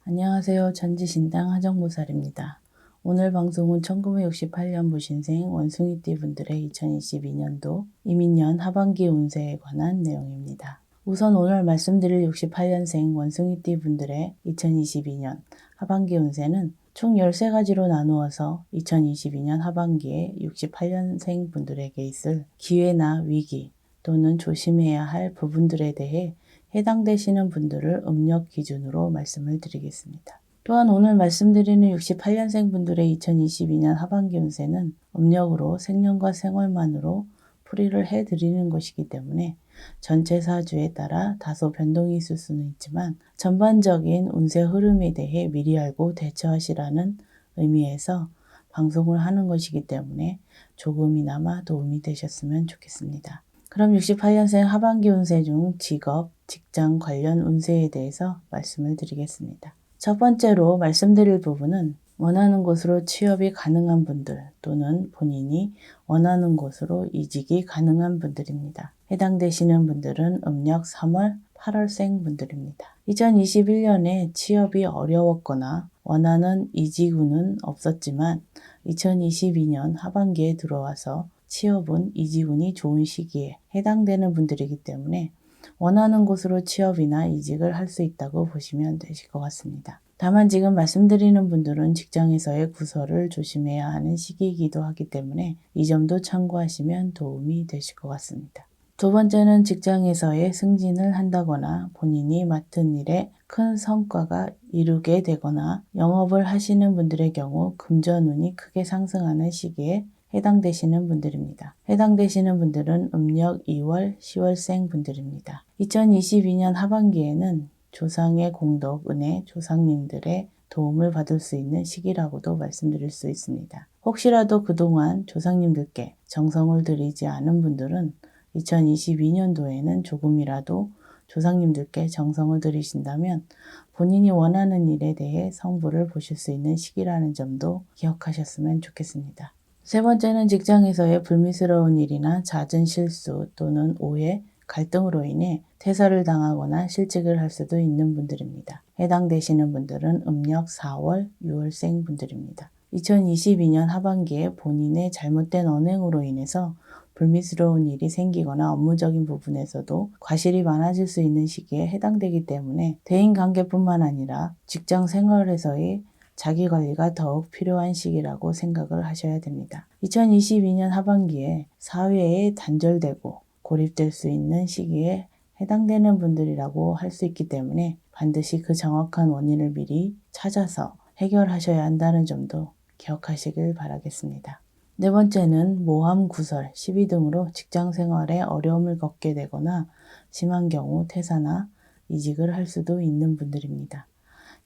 안녕하세요. 천지신당 하정무살입니다. 오늘 방송은 1968년 무신생 원숭이띠 분들의 2022년도 이민년 하반기 운세에 관한 내용입니다. 우선 오늘 말씀드릴 68년생 원숭이띠 분들의 2022년 하반기 운세는 총 13가지로 나누어서 2022년 하반기에 68년생 분들에게 있을 기회나 위기 또는 조심해야 할 부분들에 대해 해당되시는 분들을 음력 기준으로 말씀을 드리겠습니다. 또한 오늘 말씀드리는 68년생 분들의 2022년 하반기 운세는 음력으로 생년과 생월만으로 풀이를 해드리는 것이기 때문에 전체 사주에 따라 다소 변동이 있을 수는 있지만 전반적인 운세 흐름에 대해 미리 알고 대처하시라는 의미에서 방송을 하는 것이기 때문에 조금이나마 도움이 되셨으면 좋겠습니다. 그럼 68년생 하반기 운세 중 직업, 직장 관련 운세에 대해서 말씀을 드리겠습니다. 첫 번째로 말씀드릴 부분은 원하는 곳으로 취업이 가능한 분들 또는 본인이 원하는 곳으로 이직이 가능한 분들입니다. 해당되시는 분들은 음력 3월, 8월생 분들입니다. 2021년에 취업이 어려웠거나 원하는 이직운은 없었지만 2022년 하반기에 들어와서 취업은 이직운이 좋은 시기에 해당되는 분들이기 때문에 원하는 곳으로 취업이나 이직을 할 수 있다고 보시면 되실 것 같습니다. 다만 지금 말씀드리는 분들은 직장에서의 구설을 조심해야 하는 시기이기도 하기 때문에 이 점도 참고하시면 도움이 되실 것 같습니다. 두 번째는 직장에서의 승진을 한다거나 본인이 맡은 일에 큰 성과가 이루게 되거나 영업을 하시는 분들의 경우 금전운이 크게 상승하는 시기에 해당되시는 분들입니다. 해당되시는 분들은 음력 2월, 10월생 분들입니다. 2022년 하반기에는 조상의 공덕, 은혜, 조상님들의 도움을 받을 수 있는 시기라고도 말씀드릴 수 있습니다. 혹시라도 그동안 조상님들께 정성을 들이지 않은 분들은 2022년도에는 조금이라도 조상님들께 정성을 들이신다면 본인이 원하는 일에 대해 성부를 보실 수 있는 시기라는 점도 기억하셨으면 좋겠습니다. 세 번째는 직장에서의 불미스러운 일이나 잦은 실수 또는 오해, 갈등으로 인해 퇴사를 당하거나 실직을 할 수도 있는 분들입니다. 해당되시는 분들은 음력 4월, 6월생 분들입니다. 2022년 하반기에 본인의 잘못된 언행으로 인해서 불미스러운 일이 생기거나 업무적인 부분에서도 과실이 많아질 수 있는 시기에 해당되기 때문에 대인관계뿐만 아니라 직장 생활에서의 자기관리가 더욱 필요한 시기라고 생각을 하셔야 됩니다. 2022년 하반기에 사회에 단절되고 고립될 수 있는 시기에 해당되는 분들이라고 할 수 있기 때문에 반드시 그 정확한 원인을 미리 찾아서 해결하셔야 한다는 점도 기억하시길 바라겠습니다. 네 번째는 모함, 구설, 시비 등으로 직장 생활에 어려움을 겪게 되거나 심한 경우 퇴사나 이직을 할 수도 있는 분들입니다.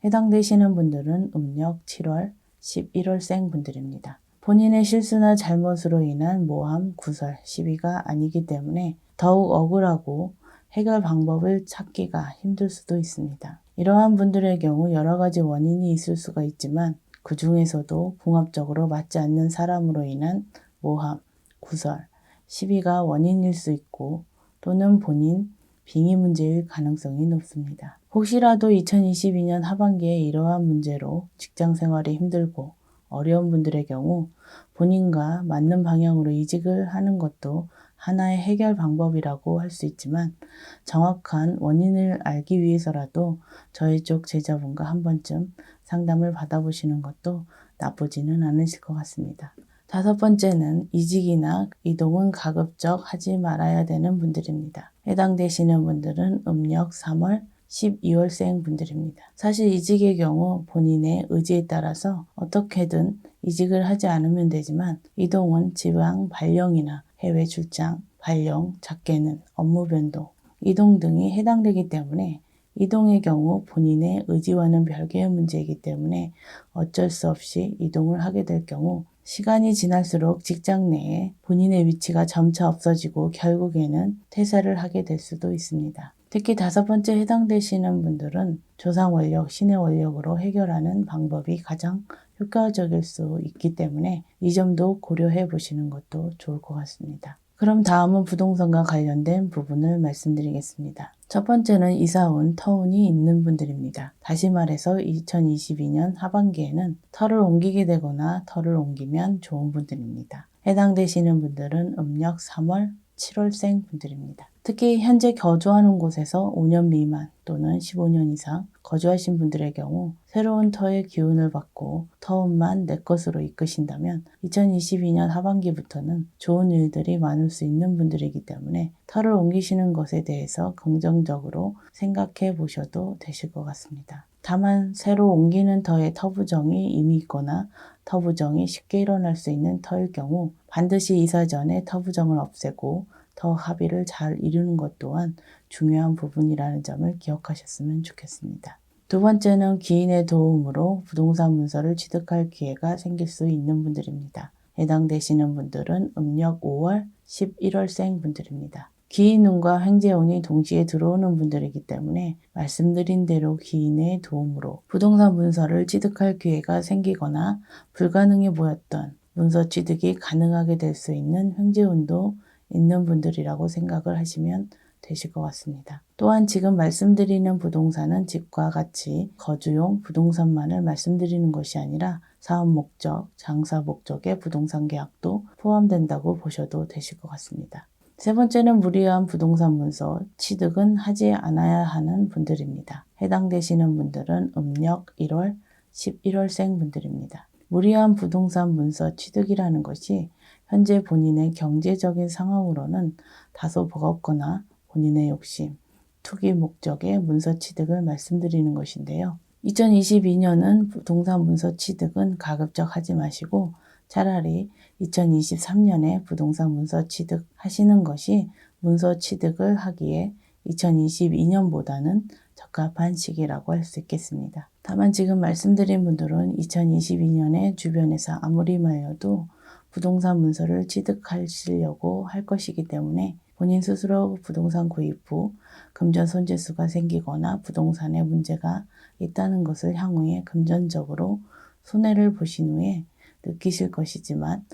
해당되시는 분들은 음력 7월, 11월생 분들입니다. 본인의 실수나 잘못으로 인한 모함, 구설, 시비가 아니기 때문에 더욱 억울하고 해결 방법을 찾기가 힘들 수도 있습니다. 이러한 분들의 경우 여러 가지 원인이 있을 수가 있지만 그 중에서도 궁합적으로 맞지 않는 사람으로 인한 모함, 구설, 시비가 원인일 수 있고 또는 본인 빙의 문제일 가능성이 높습니다. 혹시라도 2022년 하반기에 이러한 문제로 직장 생활이 힘들고 어려운 분들의 경우 본인과 맞는 방향으로 이직을 하는 것도 하나의 해결 방법이라고 할 수 있지만 정확한 원인을 알기 위해서라도 저희 쪽 제자분과 한 번쯤 상담을 받아보시는 것도 나쁘지는 않으실 것 같습니다. 다섯 번째는 이직이나 이동은 가급적 하지 말아야 되는 분들입니다. 해당되시는 분들은 음력 3월, 12월생 분들입니다. 사실 이직의 경우 본인의 의지에 따라서 어떻게든 이직을 하지 않으면 되지만 이동은 지방 발령이나 해외 출장, 발령, 작게는 업무 변동, 이동 등이 해당되기 때문에 이동의 경우 본인의 의지와는 별개의 문제이기 때문에 어쩔 수 없이 이동을 하게 될 경우 시간이 지날수록 직장 내에 본인의 위치가 점차 없어지고 결국에는 퇴사를 하게 될 수도 있습니다. 특히 다섯 번째 해당되시는 분들은 조상 원력, 신의 원력으로 해결하는 방법이 가장 효과적일 수 있기 때문에 이 점도 고려해 보시는 것도 좋을 것 같습니다. 그럼 다음은 부동산과 관련된 부분을 말씀드리겠습니다. 첫 번째는 이사운, 터운이 있는 분들입니다. 다시 말해서 2022년 하반기에는 터를 옮기게 되거나 터를 옮기면 좋은 분들입니다. 해당되시는 분들은 음력 3월, 7월생 분들입니다. 특히 현재 거주하는 곳에서 5년 미만 또는 15년 이상 거주하신 분들의 경우 새로운 터의 기운을 받고 터운만 내 것으로 이끄신다면 2022년 하반기부터는 좋은 일들이 많을 수 있는 분들이기 때문에 터를 옮기시는 것에 대해서 긍정적으로 생각해 보셔도 되실 것 같습니다. 다만 새로 옮기는 터에 터부정이 이미 있거나 터부정이 쉽게 일어날 수 있는 터일 경우 반드시 이사 전에 터부정을 없애고 터 합의를 잘 이루는 것 또한 중요한 부분이라는 점을 기억하셨으면 좋겠습니다. 두 번째는 귀인의 도움으로 부동산 문서를 취득할 기회가 생길 수 있는 분들입니다. 해당되시는 분들은 음력 5월, 11월생 분들입니다. 귀인운과 횡재운이 동시에 들어오는 분들이기 때문에 말씀드린 대로 귀인의 도움으로 부동산 문서를 취득할 기회가 생기거나 불가능해 보였던 문서 취득이 가능하게 될 수 있는 횡재운도 있는 분들이라고 생각을 하시면 되실 것 같습니다. 또한 지금 말씀드리는 부동산은 집과 같이 거주용 부동산만을 말씀드리는 것이 아니라 사업 목적, 장사 목적의 부동산 계약도 포함된다고 보셔도 되실 것 같습니다. 세 번째는 무리한 부동산 문서 취득은 하지 않아야 하는 분들입니다. 해당되시는 분들은 음력 1월, 11월생 분들입니다. 무리한 부동산 문서 취득이라는 것이 현재 본인의 경제적인 상황으로는 다소 버겁거나 본인의 욕심, 투기 목적의 문서 취득을 말씀드리는 것인데요. 2022년은 부동산 문서 취득은 가급적 하지 마시고 차라리 2023년에 부동산 문서 취득하시는 것이 문서 취득을 하기에 2022년보다는 적합한 시기라고 할 수 있겠습니다. 다만 지금 말씀드린 분들은 2022년에 주변에서 아무리 말려도 부동산 문서를 취득하시려고 할 것이기 때문에 본인 스스로 부동산 구입 후 금전 손재수가 생기거나 부동산에 문제가 있다는 것을 향후에 금전적으로 손해를 보신 후에 느끼실 것이지만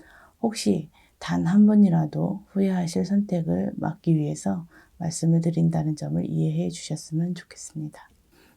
혹시 단 한 번이라도 후회하실 선택을 막기 위해서 말씀을 드린다는 점을 이해해 주셨으면 좋겠습니다.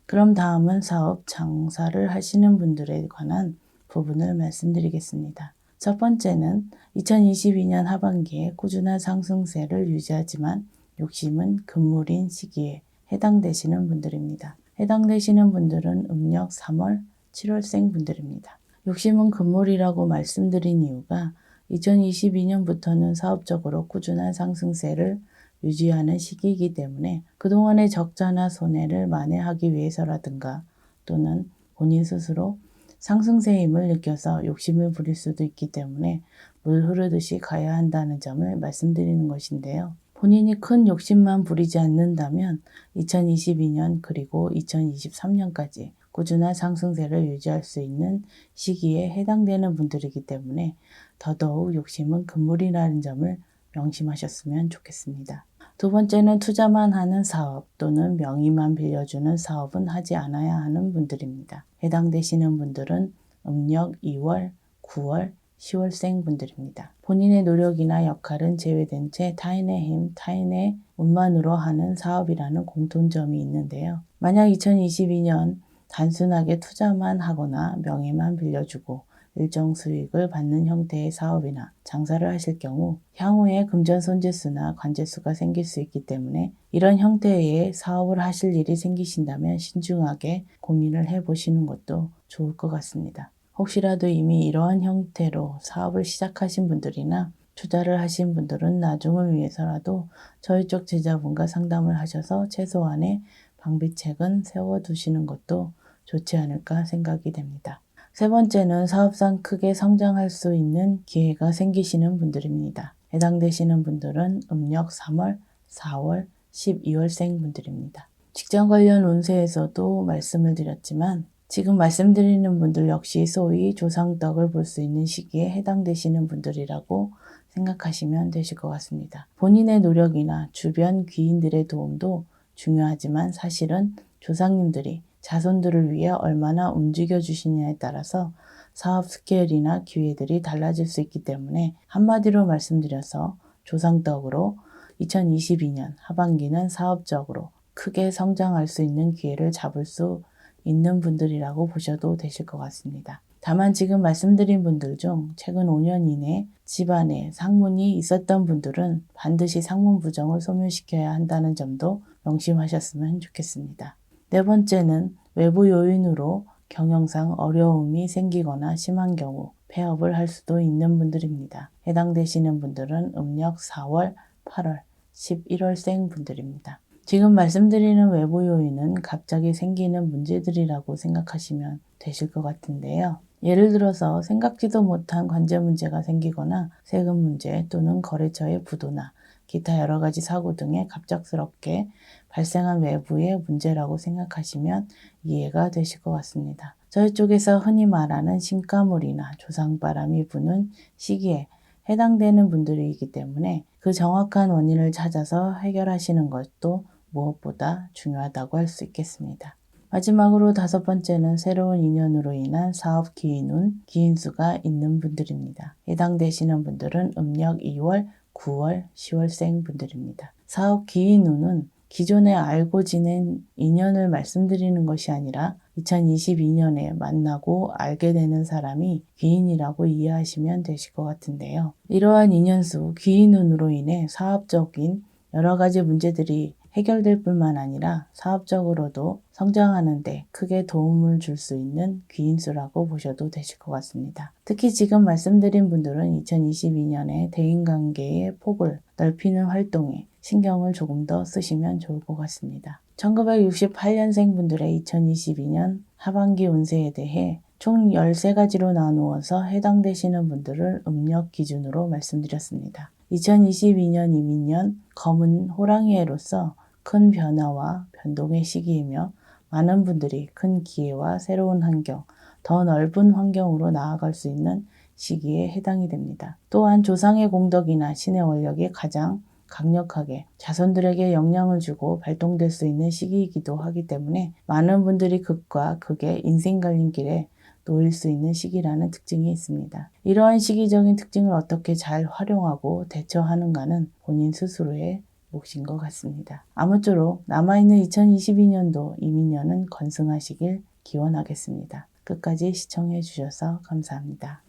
그럼 다음은 사업, 장사를 하시는 분들에 관한 부분을 말씀드리겠습니다. 첫 번째는 2022년 하반기에 꾸준한 상승세를 유지하지만 욕심은 금물인 시기에 해당되시는 분들입니다. 해당되시는 분들은 음력 3월, 7월생 분들입니다. 욕심은 금물이라고 말씀드린 이유가 2022년부터는 사업적으로 꾸준한 상승세를 유지하는 시기이기 때문에 그동안의 적자나 손해를 만회하기 위해서라든가 또는 본인 스스로 상승세의 힘을 느껴서 욕심을 부릴 수도 있기 때문에 물 흐르듯이 가야 한다는 점을 말씀드리는 것인데요. 본인이 큰 욕심만 부리지 않는다면 2022년 그리고 2023년까지 꾸준한 상승세를 유지할 수 있는 시기에 해당되는 분들이기 때문에 더더욱 욕심은 금물이라는 점을 명심하셨으면 좋겠습니다. 두 번째는 투자만 하는 사업 또는 명의만 빌려주는 사업은 하지 않아야 하는 분들입니다. 해당되시는 분들은 음력 2월, 9월, 10월생 분들입니다. 본인의 노력이나 역할은 제외된 채 타인의 힘, 타인의 운만으로 하는 사업이라는 공통점이 있는데요. 만약 2022년 단순하게 투자만 하거나 명의만 빌려주고 일정 수익을 받는 형태의 사업이나 장사를 하실 경우 향후에 금전 손재수나 관재수가 생길 수 있기 때문에 이런 형태의 사업을 하실 일이 생기신다면 신중하게 고민을 해보시는 것도 좋을 것 같습니다. 혹시라도 이미 이러한 형태로 사업을 시작하신 분들이나 투자를 하신 분들은 나중을 위해서라도 저희 쪽 제자분과 상담을 하셔서 최소한의 방비책은 세워두시는 것도 좋지 않을까 생각이 됩니다. 세 번째는 사업상 크게 성장할 수 있는 기회가 생기시는 분들입니다. 해당되시는 분들은 음력 3월, 4월, 12월생 분들입니다. 직장 관련 운세에서도 말씀을 드렸지만 지금 말씀드리는 분들 역시 소위 조상덕을 볼 수 있는 시기에 해당되시는 분들이라고 생각하시면 되실 것 같습니다. 본인의 노력이나 주변 귀인들의 도움도 중요하지만 사실은 조상님들이 자손들을 위해 얼마나 움직여 주시냐에 따라서 사업 스케일이나 기회들이 달라질 수 있기 때문에 한마디로 말씀드려서 조상덕으로 2022년 하반기는 사업적으로 크게 성장할 수 있는 기회를 잡을 수 있는 분들이라고 보셔도 되실 것 같습니다. 다만 지금 말씀드린 분들 중 최근 5년 이내 집안에 상문이 있었던 분들은 반드시 상문 부정을 소멸시켜야 한다는 점도 명심하셨으면 좋겠습니다. 네 번째는 외부 요인으로 경영상 어려움이 생기거나 심한 경우 폐업을 할 수도 있는 분들입니다. 해당되시는 분들은 음력 4월, 8월, 11월생 분들입니다. 지금 말씀드리는 외부 요인은 갑자기 생기는 문제들이라고 생각하시면 되실 것 같은데요. 예를 들어서 생각지도 못한 관제 문제가 생기거나 세금 문제 또는 거래처의 부도나 기타 여러 가지 사고 등에 갑작스럽게 발생한 외부의 문제라고 생각하시면 이해가 되실 것 같습니다. 저희 쪽에서 흔히 말하는 신가물이나 조상바람이 부는 시기에 해당되는 분들이기 때문에 그 정확한 원인을 찾아서 해결하시는 것도 무엇보다 중요하다고 할 수 있겠습니다. 마지막으로 다섯 번째는 새로운 인연으로 인한 사업 기인운, 기인수가 있는 분들입니다. 해당되시는 분들은 음력 2월, 9월, 10월생 분들입니다. 사업 기인운은 기존에 알고 지낸 인연을 말씀드리는 것이 아니라 2022년에 만나고 알게 되는 사람이 귀인이라고 이해하시면 되실 것 같은데요. 이러한 인연수, 귀인운으로 인해 사업적인 여러 가지 문제들이 해결될 뿐만 아니라 사업적으로도 성장하는 데 크게 도움을 줄 수 있는 귀인수라고 보셔도 되실 것 같습니다. 특히 지금 말씀드린 분들은 2022년에 대인관계의 폭을 넓히는 활동에 신경을 조금 더 쓰시면 좋을 것 같습니다. 1968년생 분들의 2022년 하반기 운세에 대해 총 13가지로 나누어서 해당되시는 분들을 음력 기준으로 말씀드렸습니다. 2022년 이민년 검은 호랑이해로서 큰 변화와 변동의 시기이며 많은 분들이 큰 기회와 새로운 환경, 더 넓은 환경으로 나아갈 수 있는 시기에 해당이 됩니다. 또한 조상의 공덕이나 신의 원력이 가장 강력하게 자손들에게 영향을 주고 발동될 수 있는 시기이기도 하기 때문에 많은 분들이 극과 극의 인생 갈림길에 놓일 수 있는 시기라는 특징이 있습니다. 이러한 시기적인 특징을 어떻게 잘 활용하고 대처하는가는 본인 스스로의 몫인 것 같습니다. 아무쪼록 남아있는 2022년도 이민년은 건승하시길 기원하겠습니다. 끝까지 시청해 주셔서 감사합니다.